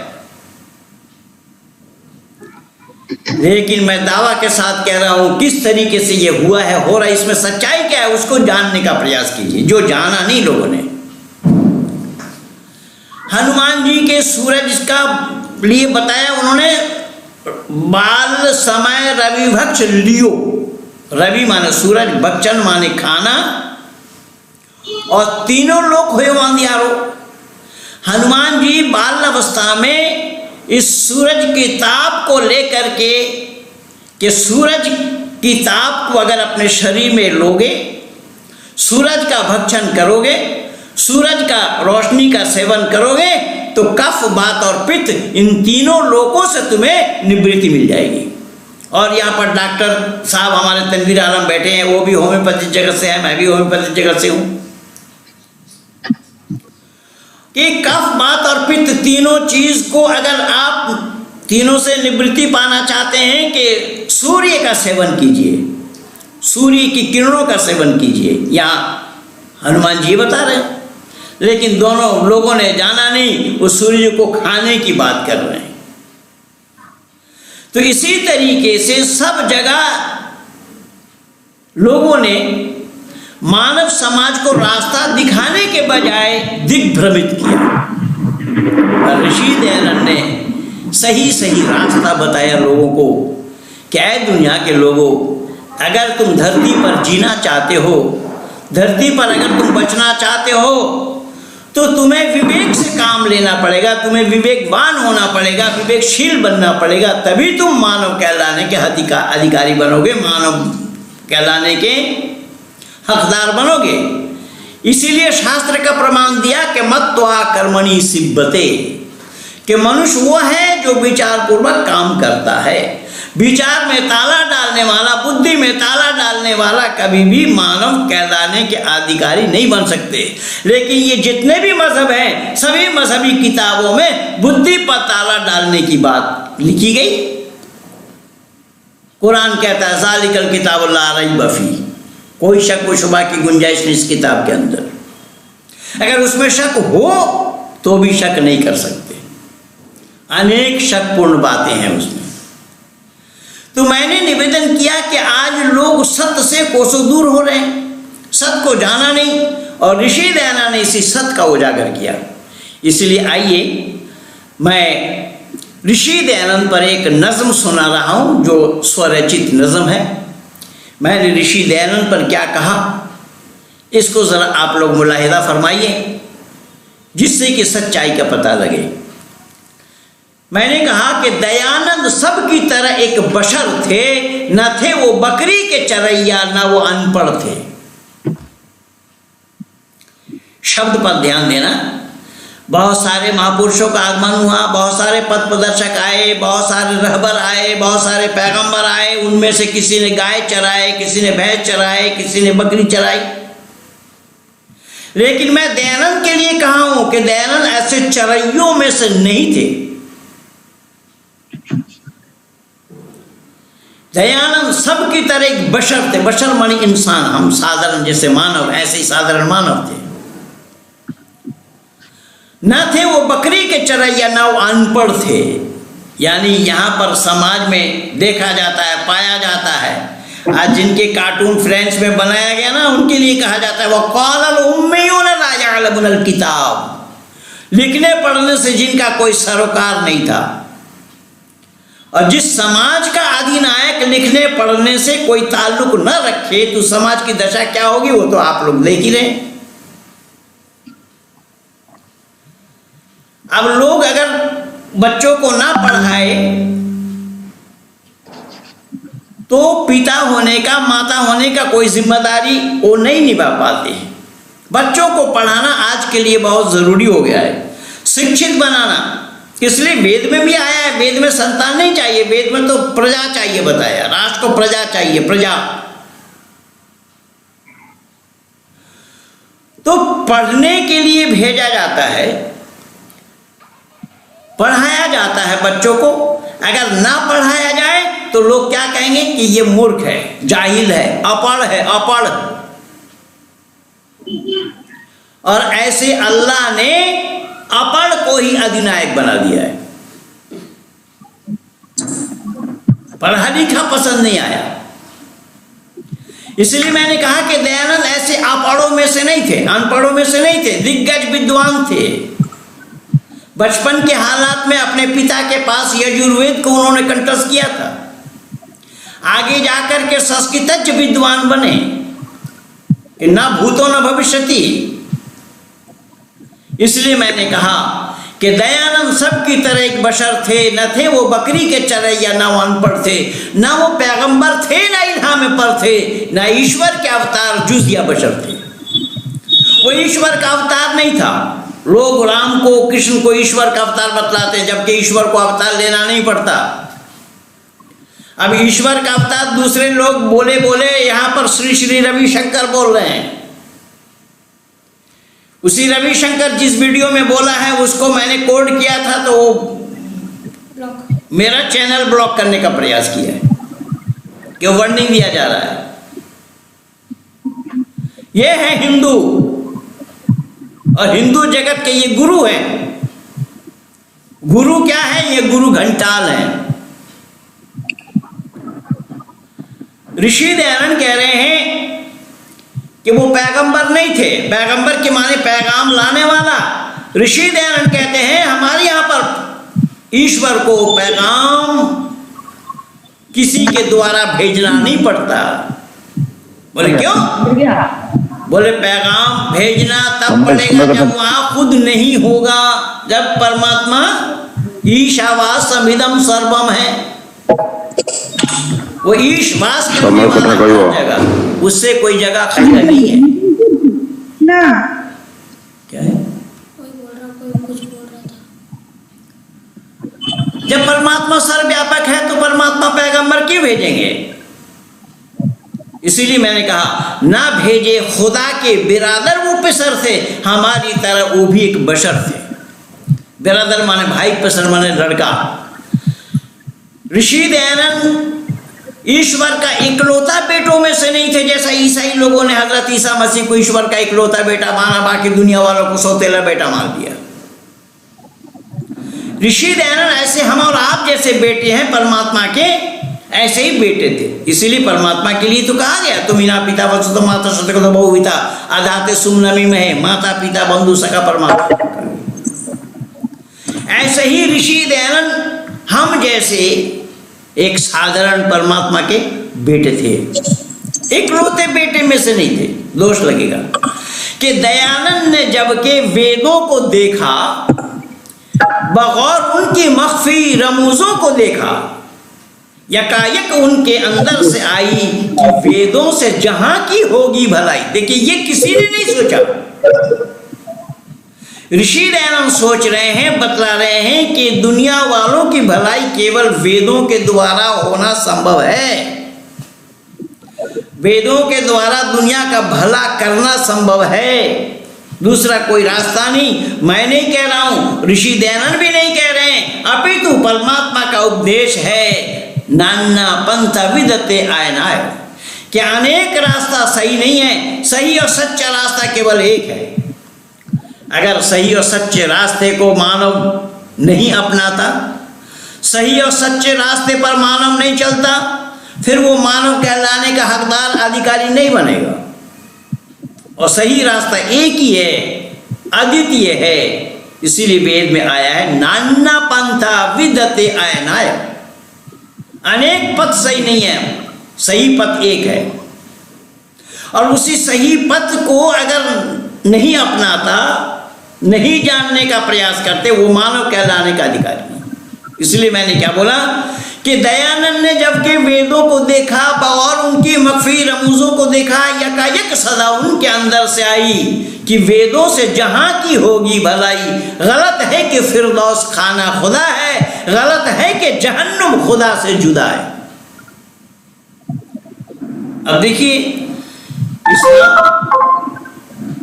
लेकिन मैं दावा के साथ कह रहा हूं किस तरीके से ये हुआ है, हो रहा है, इसमें सच्चाई क्या है उसको जानने का प्रयास कीजिए, जो जाना नहीं लोगों ने। हनुमान जी के सूरज का लिए बताया उन्होंने, बाल समय रवि भक्ष लियो। रवि माने सूरज, भक्षण माने खाना, और तीनों लोग हुए अंधियारो। हनुमान जी बाल अवस्था में इस सूरज की ताप को लेकर के, कि सूरज की ताप को अगर अपने शरीर में लोगे, सूरज का भक्षण करोगे, सूरज का रोशनी का सेवन करोगे, तो कफ, वात और पित्त, इन तीनों लोगों से तुम्हें निवृत्ति मिल जाएगी। और यहाँ पर डॉक्टर साहब हमारे तनवीर आलम बैठे हैं, वो भी होम्योपैथिक जगत से है, मैं भी होम्योपैथिक जगत से हूँ, कि कफ, वात और पित्त तीनों चीज को अगर आप तीनों से निवृत्ति पाना चाहते हैं कि सूर्य का सेवन कीजिए, सूर्य की किरणों का सेवन कीजिए। यहाँ हनुमान जी बता रहे हैं, लेकिन दोनों लोगों ने जाना नहीं, वो सूर्य को खाने की बात कर रहे हैं। तो इसी तरीके से सब जगह लोगों ने मानव समाज को रास्ता दिखाने के बजाय दिग्भ्रमित किया। ऋषि दयानंद ने सही सही रास्ता बताया लोगों को। क्या है दुनिया के लोगों, अगर तुम धरती पर जीना चाहते हो, धरती पर अगर तुम बचना चाहते हो, तो तुम्हें विवेक से काम लेना पड़ेगा, तुम्हें विवेकवान होना पड़ेगा, विवेकशील बनना पड़ेगा, तभी तुम मानव कहलाने के अधिकारी बनोगे, मानव कहलाने के हकदार बनोगे। इसीलिए शास्त्र का प्रमाण दिया कि मत्वा कर्मणि सिद्धते, कि मनुष्य वो है जो विचार पूर्वक काम करता है। विचार में ताला डालने वाला, बुद्धि में ताला डालने वाला कभी भी मानव कहलाने के अधिकारी नहीं बन सकते। लेकिन ये जितने भी मजहब हैं, सभी मजहबी किताबों में बुद्धि पर ताला डालने की बात लिखी गई। कुरान कहता है ज़ालिकल किताबु ला रैब फीह, कोई शक व शुबा की गुंजाइश नहीं इस किताब के अंदर। अगर उसमें शक हो तो भी शक नहीं कर सकते, अनेक शकपूर्ण बातें हैं उसमें। तो मैंने निवेदन किया कि आज लोग सत्य से कोसों दूर हो रहे हैं, सत्य को जाना नहीं, और ऋषि दयानंद ने इसी सत्य का उजागर किया। इसलिए आइए मैं ऋषि दयानंद पर एक नज्म सुना रहा हूं जो स्वरचित नज्म है। मैंने ऋषि दयानंद पर क्या कहा इसको जरा आप लोग मुलाहिदा फरमाइए, जिससे कि सच्चाई का पता लगे। मैंने कहा कि दयानंद सबकी तरह एक बशर थे, न थे वो बकरी के चरैया, न वो अनपढ़ थे। शब्द पर ध्यान देना। बहुत सारे महापुरुषों का आगमन हुआ, बहुत सारे पथ प्रदर्शक आए, बहुत सारे रहबर आए, बहुत सारे पैगंबर आए। उनमें से किसी ने गाय चराए, किसी ने भैंस चराए, किसी ने बकरी चराई। लेकिन मैं दयानंद के लिए कहा हूं कि दयानंद ऐसे चरैयों में से नहीं थे। दयानंद सबकी तरह एक बशर थे। बशर मानी इंसान, हम साधारण जैसे मानव, ऐसे ही साधारण मानव थे। ना थे वो बकरी के चरैया, ना वो अनपढ़ थे। यानी यहाँ पर समाज में देखा जाता है, पाया जाता है, आज जिनके कार्टून फ्रेंड्स में बनाया गया ना, उनके लिए कहा जाता है वो क़ालल उम्मियून ला यअलमूनल किताब, लिखने पढ़ने से जिनका कोई सरोकार नहीं था। और जिस समाज का अधिनायक लिखने पढ़ने से कोई ताल्लुक न रखे तो समाज की दशा क्या होगी वो तो आप लोग देख ही रहे। अब लोग अगर बच्चों को ना पढ़ाए तो पिता होने का, माता होने का कोई जिम्मेदारी वो नहीं निभा पाते। बच्चों को पढ़ाना आज के लिए बहुत जरूरी हो गया है, शिक्षित बनाना। इसलिए वेद में भी आया है, वेद में संतान नहीं चाहिए, वेद में तो प्रजा चाहिए बताया, राष्ट्र को प्रजा चाहिए, प्रजा। तो पढ़ने के लिए भेजा जाता है, पढ़ाया जाता है बच्चों को। अगर ना पढ़ाया जाए तो लोग क्या कहेंगे कि ये मूर्ख है, जाहिल है, अपढ़ है, अपढ़। और ऐसे अल्लाह ने अपढ़ को ही अधिनायक बना दिया है। पढ़ा लिखा पसंद नहीं आया। इसलिए मैंने कहा कि दयानंद ऐसे अपढ़ों में से नहीं थे, अनपढ़ों में से नहीं थे, दिग्गज विद्वान थे। बचपन के हालात में अपने पिता के पास यजुर्वेद को उन्होंने कंठस्थ किया था। आगे जाकर के संस्कृतज्ञ विद्वान बने, ना भूतो न भविष्यति। इसलिए मैंने कहा कि दयानंद सबकी तरह एक बशर थे। न थे वो बकरी के चरैया, ना वो अनपढ़ थे, ना वो पैगंबर थे, ना इल्हाम पर थे, ना ईश्वर के अवतार जुजिया बशर थे। वो ईश्वर का अवतार नहीं था। लोग राम को, कृष्ण को ईश्वर का अवतार बतलाते हैं, जबकि ईश्वर को अवतार लेना नहीं पड़ता। अब ईश्वर का अवतार दूसरे लोग बोले यहां पर श्री श्री रविशंकर बोल रहे हैं। उसी रविशंकर जिस वीडियो में बोला है उसको मैंने कोड किया था, तो वो मेरा चैनल ब्लॉक करने का प्रयास किया है कि वार्निंग दिया जा रहा है। ये है हिंदू, और हिंदू जगत के ये गुरु हैं। गुरु क्या है? ये गुरु घंटाल हैं। ऋषि दयानंद कह रहे हैं कि वो पैगंबर नहीं थे। पैगंबर के माने पैगाम लाने वाला। ऋषि दयानंद कहते हैं हमारे यहां पर ईश्वर को पैगाम किसी के द्वारा भेजना नहीं पड़ता। बोले क्यों? बोले पैगाम भेजना तब पड़ेगा जब वहां खुद नहीं होगा, जब परमात्मा ईशावास समिदम सर्वम है। वो ईशवास करने वाला जगह, उससे कोई जगह खाली नहीं है ना। क्या है? कोई कुछ बोल रहा था। जब परमात्मा सर्वव्यापक है तो परमात्मा पैगंबर क्यों भेजेंगे? इसीलिए मैंने कहा ना भेजे खुदा के बिरादर वो पिसर थे, हमारी तरह वो भी एक बशर थे। बिरादर माने भाई, पिसर माने लड़का। ऋषि दयानंद ईश्वर का इकलौता बेटों में से नहीं थे, जैसा ईसाई लोगों ने हजरत ईसा मसीह को ईश्वर का इकलौता बेटा माना, बाकी दुनिया वालों को सौतेला बेटा मान दिया। ऋषि दयानंद ऐसे हम और आप जैसे बेटे हैं परमात्मा के, ऐसे ही बेटे थे। इसीलिए परमात्मा के लिए तो कहा गया तुम इना पिता वत्स तो माता सत्य तो बहुविता आधाते सुमनमी में, माता पिता बंधु सखा परमात्मा। ऐसे ही ऋषि दयानंद हम जैसे एक साधारण परमात्मा के बेटे थे, इकलौते बेटे में से नहीं थे। दोष लगेगा कि दयानंद ने जबकि वेदों को देखा, बगौर उनकी मख्फी रमूजों को देखा, यकायक उनके अंदर से आई कि वेदों से जहां की होगी भलाई। देखिए ये किसी ने नहीं सोचा। ऋषि दयानंद सोच रहे हैं, बतला रहे हैं कि दुनिया वालों की भलाई केवल वेदों के द्वारा होना संभव है। वेदों के द्वारा दुनिया का भला करना संभव है, दूसरा कोई रास्ता नहीं। मैं नहीं कह रहा हूं, ऋषि दयानंद भी नहीं कह रहे हैं, अपितु परमात्मा का उपदेश है नाना पंथा विदते आयनाय, कि अनेक रास्ता सही नहीं है, सही और सच्चा रास्ता केवल एक है। अगर सही और सच्चे रास्ते को मानव नहीं अपनाता, सही और सच्चे रास्ते पर मानव नहीं चलता, फिर वो मानव कहलाने का हकदार अधिकारी नहीं बनेगा। और सही रास्ता एक ही है, अद्वितीय है। इसीलिए वेद में आया है नाना पंथा विदते आयनाय, अनेक पथ सही नहीं है, सही पथ एक है। और उसी सही पथ को अगर नहीं अपनाता, नहीं जानने का प्रयास करते, वो मानव कहलाने का अधिकारी नहीं। इसलिए मैंने क्या बोला कि दयानंद ने जबकि वेदों को देखा और उनकी मख्फी रमूजों को देखा, यकायक सदा उनके अंदर से आई कि वेदों से जहां की होगी भलाई, गलत है कि फिरदौस खाना खुदा है, गलत है कि जहन्नुम खुदा से जुदा है। अब देखिए,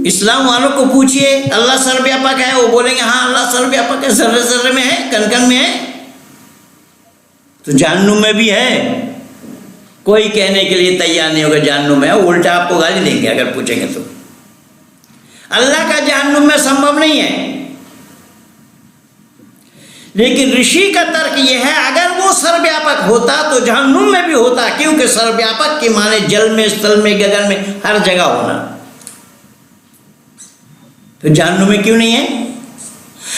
इस्लाम वालों को पूछिए अल्लाह सर्वव्यापक है, वो बोलेंगे हाँ अल्लाह सर्वव्यापक है, जर्रे जर्रे में है, कण कण में है, तो जहन्नुम में भी है। कोई कहने के लिए तैयार नहीं होगा जहन्नुम में है, उल्टा आपको गाली देंगे अगर पूछेंगे तो। अल्लाह का जहन्नुम में संभव नहीं है। लेकिन ऋषि का तर्क यह है अगर वो सर्वव्यापक होता तो जहन्नुम में भी होता, क्योंकि सर्वव्यापक के माने जल में, स्थल में, गगन में, हर जगह होना। तो जहन्नुम में क्यों नहीं है?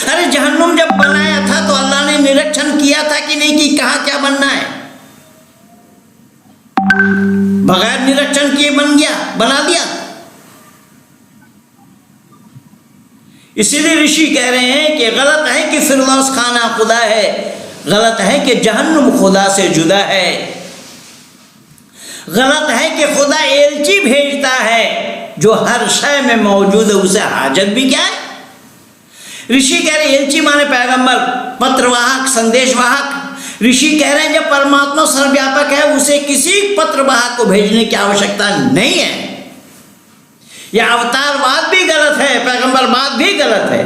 अरे जहन्नुम जब बनाया था तो अल्लाह ने निरीक्षण किया था कि नहीं कि कहां क्या बनना है? बगैर निरीक्षण किए बन गया, बना दिया। इसीलिए ऋषि कह रहे हैं कि गलत है कि फिरदौस खाना खुदा है, गलत है कि जहन्नुम खुदा से जुदा है, गलत है कि खुदा एलची भेजता है जो हर शय में मौजूद है, उसे हाजत भी क्या है? ऋषि कह रहे हैं एलची माने पैगंबर, पत्रवाहक, संदेशवाहक। ऋषि कह रहे हैं जब परमात्मा सर्वव्यापक है उसे किसी पत्रवाहक को भेजने की आवश्यकता नहीं है। यह अवतारवाद भी गलत है, पैगंबरवाद भी गलत है।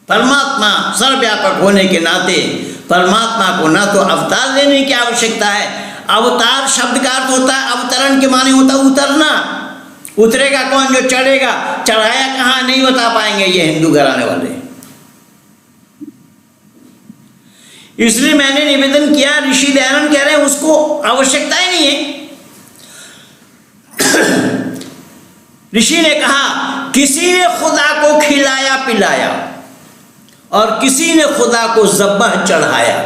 परमात्मा सर्वव्यापक होने के नाते परमात्मा को ना तो अवतार लेने की आवश्यकता है। अवतार शब्द का अर्थ होता है अवतरण के माने होता है उतरना। उतरेगा कौन? जो चढ़ेगा। चढ़ाया कहाँ नहीं बता पाएंगे ये हिंदू घराने वाले। इसलिए मैंने निवेदन किया, ऋषि दयानंद कह रहे हैं उसको आवश्यकता ही नहीं है। ऋषि ने कहा किसी ने खुदा को खिलाया पिलाया और किसी ने खुदा को ज़ब्ह चढ़ाया।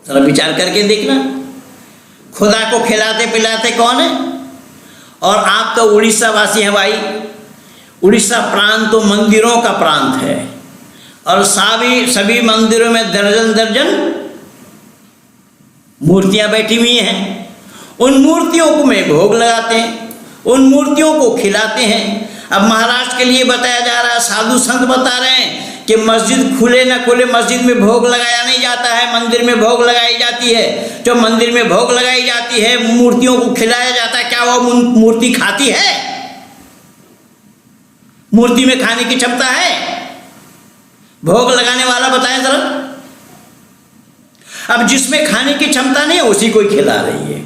जरा विचार करके देखना, खुदा को खिलाते पिलाते कौन है? और आप तो उड़ीसा वासी हैं भाई। उड़ीसा प्रांत तो मंदिरों का प्रांत है और सभी मंदिरों में दर्जन दर्जन मूर्तियां बैठी हुई हैं। उन मूर्तियों को में भोग लगाते हैं, उन मूर्तियों को खिलाते हैं। अब महाराष्ट्र के लिए बताया जा रहा है, साधु संत बता रहे हैं कि मस्जिद खुले न खुले, मस्जिद में भोग लगाया नहीं जाता है, मंदिर में भोग लगाई जाती है। जो मंदिर में भोग लगाई जाती है मूर्तियों को खिलाया जाता है। क्या वो मूर्ति खाती है? मूर्ति में खाने की क्षमता है? भोग लगाने वाला बताएं जरा। अब जिसमें खाने की क्षमता नहीं है उसी को ही खिला रही है।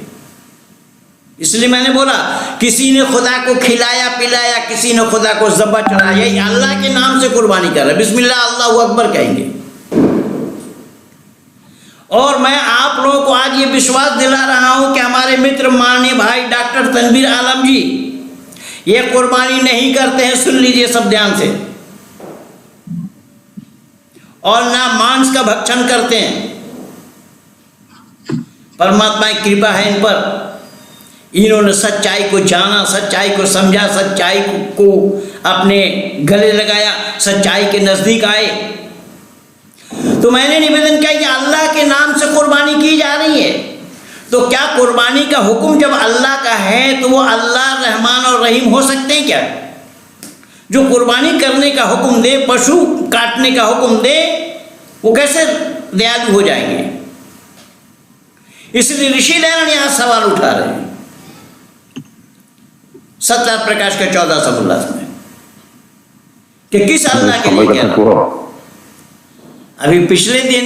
इसलिए मैंने बोला किसी ने खुदा को खिलाया पिलाया, किसी ने खुदा को ज़ब्ह चढ़ाया। ये अल्लाह के नाम से कुर्बानी कर रहे, बिस्मिल्लाह अल्लाहु अकबर कहेंगे। और मैं आप लोगों को आज ये विश्वास दिला रहा हूं कि हमारे मित्र माननीय भाई डॉक्टर तनवीर आलम जी ये कुर्बानी नहीं करते हैं। सुन लीजिए सब ध्यान से। और ना मांस का भक्षण करते हैं। परमात्मा की कृपा है इन पर। इन्होंने सच्चाई को जाना, सच्चाई को समझा, सच्चाई को अपने गले लगाया, सच्चाई के नजदीक आए। तो मैंने निवेदन किया कि अल्लाह के नाम से कुर्बानी की जा रही है, तो क्या कुर्बानी का हुक्म जब अल्लाह का है तो वो अल्लाह रहमान और रहीम हो सकते हैं क्या? जो कुर्बानी करने का हुक्म दे, पशु काटने का हुक्म दे, वो कैसे दयालु हो जाएंगे? इसलिए ऋषि दयानंद यहां सवाल उठा रहे हैं। सत्या प्रकाश के 14 सबुल्लास में कि किस अल्लाह के लिए कहना? अभी पिछले दिन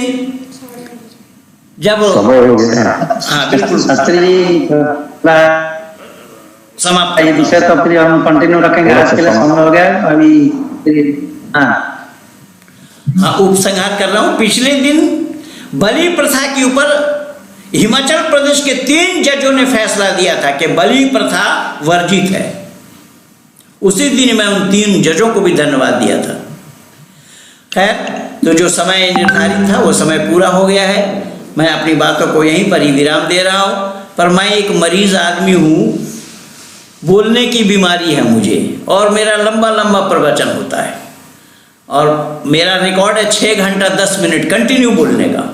जब समय हो गया। हाँ बिल्कुल शास्त्री जी समाप्त ये विषय तो फिर हम कंटिन्यू रखेंगे, आज के लिए समय हो गया अभी। हाँ उपसंहार कर रहा हूँ। पिछले दिन बलि प्रथा के ऊपर हिमाचल प्रदेश के 3 जजों ने फैसला दिया था कि बलि प्रथा वर्जित है। उसी दिन मैं उन 3 जजों को भी धन्यवाद दिया था। खैर, तो जो समय निर्धारित था वो समय पूरा हो गया है। मैं अपनी बातों को यहीं पर ही विराम दे रहा हूँ। पर मैं एक मरीज आदमी हूँ, बोलने की बीमारी है मुझे, और मेरा लंबा लंबा प्रवचन होता है, और मेरा रिकॉर्ड है 6 घंटा 10 मिनट कंटिन्यू बोलने का।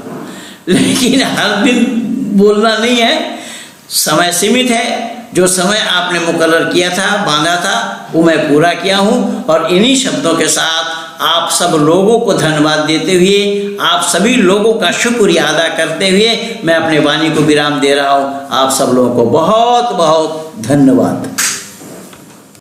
लेकिन हर दिन बोलना नहीं है, समय सीमित है। जो समय आपने मुकर्रर किया था, बांधा था, वो मैं पूरा किया हूँ। और इन्हीं शब्दों के साथ आप सब लोगों को धन्यवाद देते हुए, आप सभी लोगों का शुक्रिया अदा करते हुए मैं अपने वाणी को विराम दे रहा हूँ। आप सब लोगों को बहुत बहुत धन्यवाद।